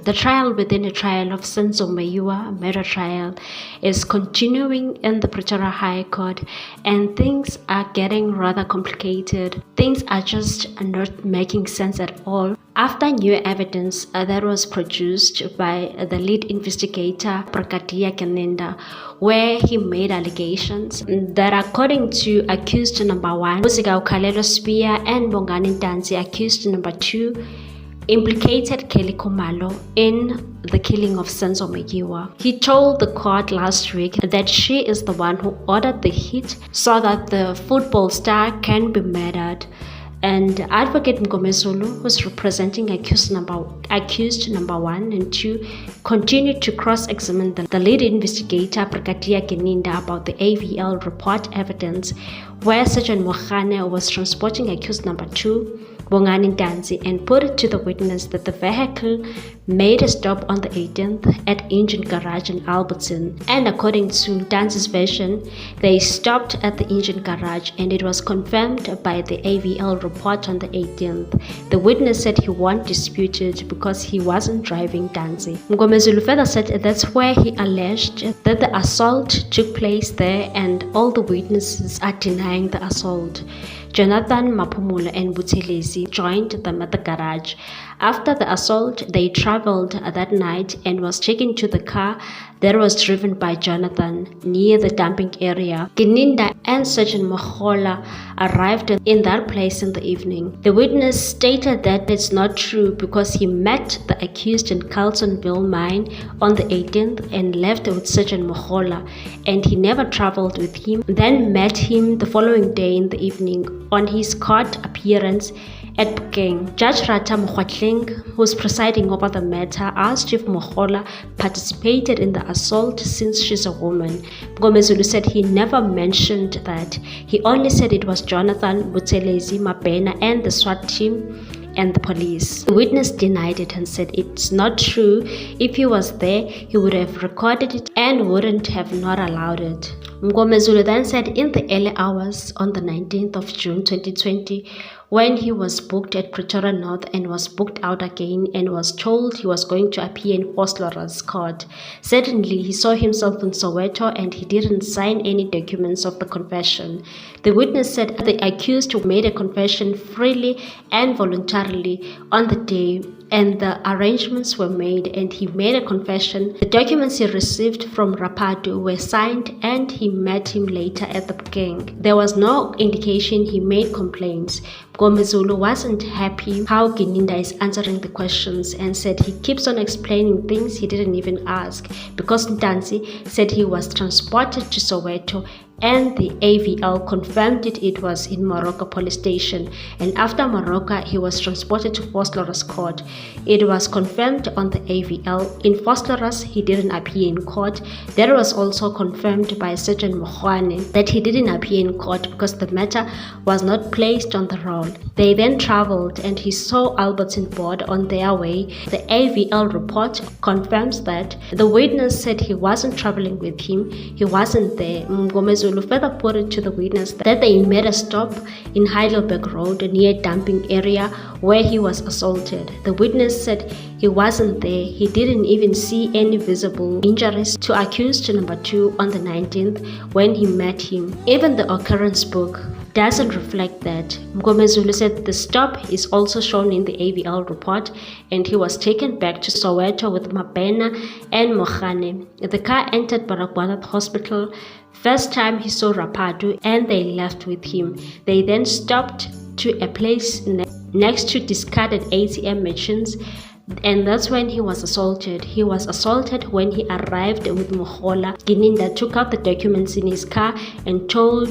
The trial within a trial of Mngomezulu murder trial is continuing in the Pretoria High Court, and things are getting rather complicated. Things are just not making sense at all. After new evidence that was produced by the lead investigator, Bribery Gininda, where he made allegations that according to accused number 1, Mjiyakho Spear, and Gininda, accused number 2, implicated Kelly Khumalo in the killing of Mngomezulu. He told the court last week that she is the one who ordered the hit so that the football star can be murdered. And Advocate Mngomezulu, who's representing accused number 1 and 2, continued to cross-examine the lead investigator, Bribery Gininda, about the AVL report evidence, where Sergeant Mngomezulu was transporting accused number 2, Gininda, and put it to the witness that the vehicle made a stop on the 18th at Engine Garage in Alberton. And according to Danzi's version, they stopped at the Engine Garage, and it was confirmed by the AVL report on the 18th. The witness said he won't dispute it because he wasn't driving Danzi. Mngomezulu further said that's where he alleged that the assault took place there, and all the witnesses are denying the assault. Jonathan, Maphumulo, and Buthelezi joined them at the garage. After the assault, they traveled that night and was taken to the car that was driven by Jonathan near the dumping area. Gininda and Sergeant Mngomezulu arrived in that place in the evening. The witness stated that it's not true because he met the accused in Carltonville mine on the 18th and left with Sergeant Mngomezulu, and he never traveled with him, then met him the following day in the evening on his court appearance at Bukeng. Judge Rata Mokgwatleng, who's presiding over the matter, asked if Mngomezulu participated in the assault since she's a woman. Mngomezulu said he never mentioned that. He only said it was Jonathan, Buthelezi, Mabena, and the SWAT team and the police. The witness denied it and said it's not true. If he was there, he would have recorded it and wouldn't have not allowed it. Mngomezulu then said in the early hours on the 19th of June 2020, when he was booked at Pretoria North and was booked out again and was told he was going to appear in Foslera's court. Suddenly, he saw himself in Soweto and he didn't sign any documents of the confession. The witness said the accused made a confession freely and voluntarily on the day, and the arrangements were made, and he made a confession. The documents he received from Rapadu were signed, and he met him later at the Bukeng. There was no indication he made complaints. Mngomezulu wasn't happy how Gininda is answering the questions and said he keeps on explaining things he didn't even ask, because Ntanzi said he was transported to Soweto and the AVL confirmed it was in Moroka police station, and after Moroka he was transported to Foslera's court. It was confirmed on the AVL. In Foslera's he didn't appear in court. That was also confirmed by Sergeant Mngomezulu that he didn't appear in court because the matter was not placed on the roll. They then traveled and he saw Alberton board on their way. The AVL report confirms that. The witness said he wasn't traveling with him. He wasn't there. Mngomezulu further put it to the witness that they made a stop in Heidelberg Road near dumping area where he was assaulted. The witness said he wasn't there. He didn't even see any visible injuries to accused number 2 on the 19th when he met him. Even the occurrence book doesn't reflect that. Mngomezulu said the stop is also shown in the AVL report, and he was taken back to Soweto with Mabena and Mogane. The car entered Baragwanath Hospital. First time he saw Rapadu and they left with him. They then stopped to a place next to discarded ATM machines, and that's when he was assaulted. He was assaulted when he arrived with Mngomezulu. Gininda took out the documents in his car and told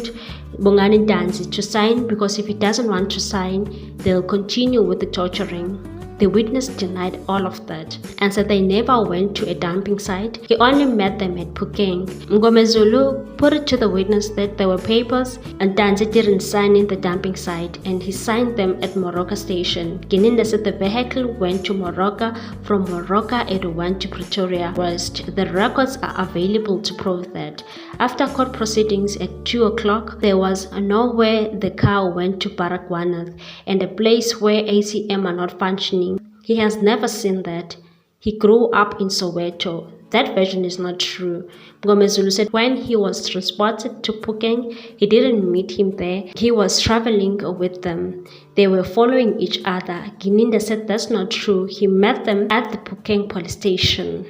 Gininda to sign, because if he doesn't want to sign, they'll continue with the torturing. The witness denied all of that and said they never went to a dumping site. He only met them at Bukeng. Mngomezulu put it to the witness that there were papers and Danzi didn't sign in the dumping site, and he signed them at Moroka station. Gininda said the vehicle went to Moroka. From Moroka it went to Pretoria West. The records are available to prove that. After court proceedings at 2 o'clock, there was nowhere the car went to Baragwanath and a place where ATM are not functioning. He has never seen that. he grew up in Soweto. That version is not true. Mngomezulu said when he was transported to Phokeng, he didn't meet him there. He was traveling with them. They were following each other. Gininda said that's not true. He met them at the Phokeng police station.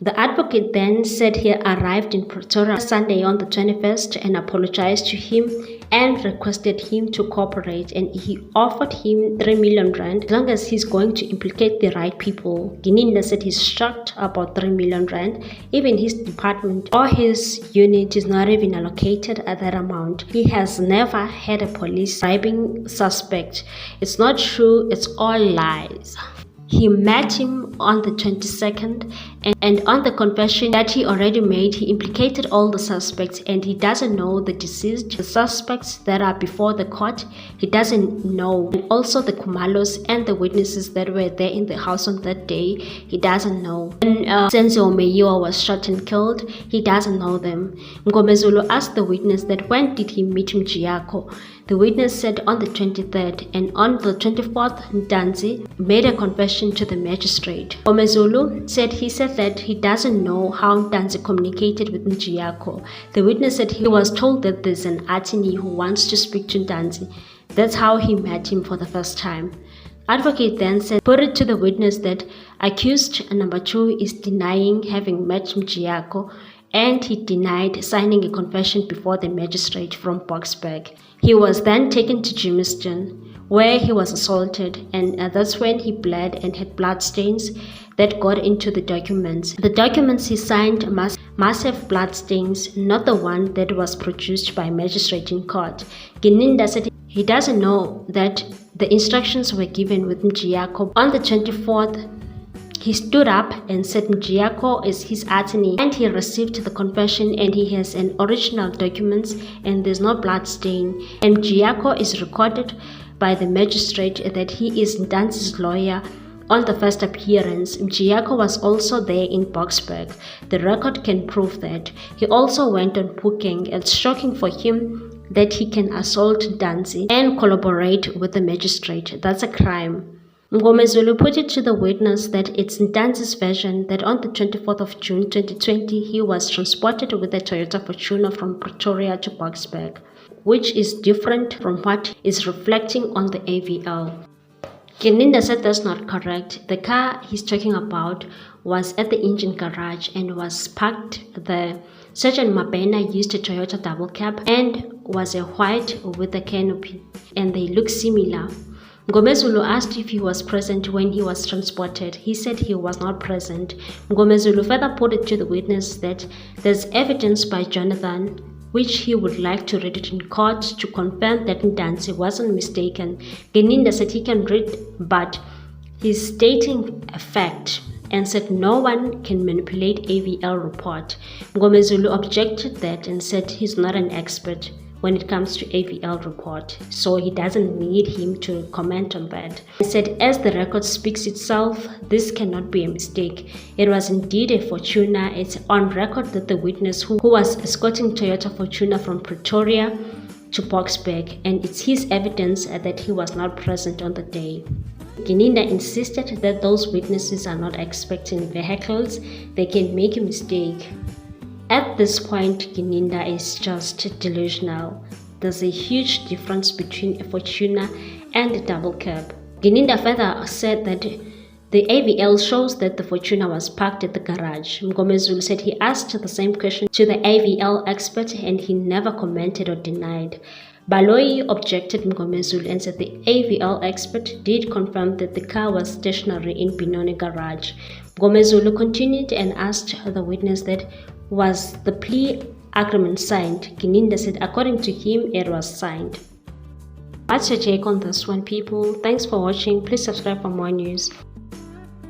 The advocate then said he arrived in Pretoria Sunday on the 21st and apologized to him and requested him to cooperate, and he offered him 3 million rand as long as he's going to implicate the right people. Gininda said he's shocked about 3 million rand. Even his department or his unit is not even allocated at that amount. He has never had a police bribing suspect. It's not true, it's all lies. He met him on the 22nd, and on the confession that he already made, he implicated all the suspects, and he doesn't know the deceased, the suspects that are before the court. He doesn't know. And also the Kumalos and the witnesses that were there in the house on that day, he doesn't know. When Mngomezulu was shot and killed, he doesn't know them. Mngomezulu asked the witness that when did he meet Mjiyakho. The witness said on the 23rd, and on the 24th, Ntanzi made a confession to the magistrate. Mngomezulu said that he doesn't know how Ntanzi communicated with Mjiyakho. The witness said he was told that there's an attorney who wants to speak to Ntanzi. That's how he met him for the first time. Advocate then said, put it to the witness that accused number 2 is denying having met Mjiyakho, and he denied signing a confession before the magistrate from Boksburg. He was then taken to Germiston, where he was assaulted, and that's when he bled and had blood stains that got into the documents. The documents he signed must have blood stains, not the one that was produced by magistrate in court. Gininda said he doesn't know that the instructions were given with Mjiyakho. On the 24th, he stood up and said Mjiyakho is his attorney, and he received the confession, and he has an original documents, and there's no blood stain. And Mjiyakho is recorded by the magistrate that he is Ntanzi's lawyer. On the first appearance, Mjiyakho was also there in Boksburg. The record can prove that. He also went on Phokeng. It's shocking for him that he can assault Ntanzi and collaborate with the magistrate. That's a crime. Mngomezulu put it to the witness that it's Ntanzi's version that on the 24th of June 2020, he was transported with a Toyota Fortuner from Pretoria to Boksburg, which is different from what is reflecting on the AVL. Gininda said that's not correct. The car he's talking about was at the engine garage and was parked there. Sergeant Mabena used a Toyota double cab and was a white with a canopy, and they look similar. Mngomezulu asked if he was present when he was transported. He said he was not present. Mngomezulu further put it to the witness that there's evidence by Jonathan which he would like to read it in court to confirm that Ntanzi wasn't mistaken. Gininda said he can read, but he's stating a fact and said no one can manipulate AVL report. Mngomezulu objected that and said he's not an expert when it comes to AVL report, so he doesn't need him to comment on that. He said as the record speaks itself, this cannot be a mistake. It was indeed a Fortuner. It's on record that the witness who was escorting Toyota Fortuner from Pretoria to Boksburg, and it's his evidence that he was not present on the day. Gininda insisted that those witnesses are not experts in vehicles. They can make a mistake. At this point, Gininda is just delusional. There's a huge difference between a Fortuner and a double cab. Gininda further said that the AVL shows that the Fortuner was parked at the garage. Mngomezulu said he asked the same question to the AVL expert and he never commented or denied. Baloyi objected Mngomezulu and said the AVL expert did confirm that the car was stationary in Benoni garage. Mngomezulu continued and asked the witness that was the plea agreement signed. Gininda said according to him it was signed. What's your take on this one, people? Thanks for watching. Please subscribe for more news.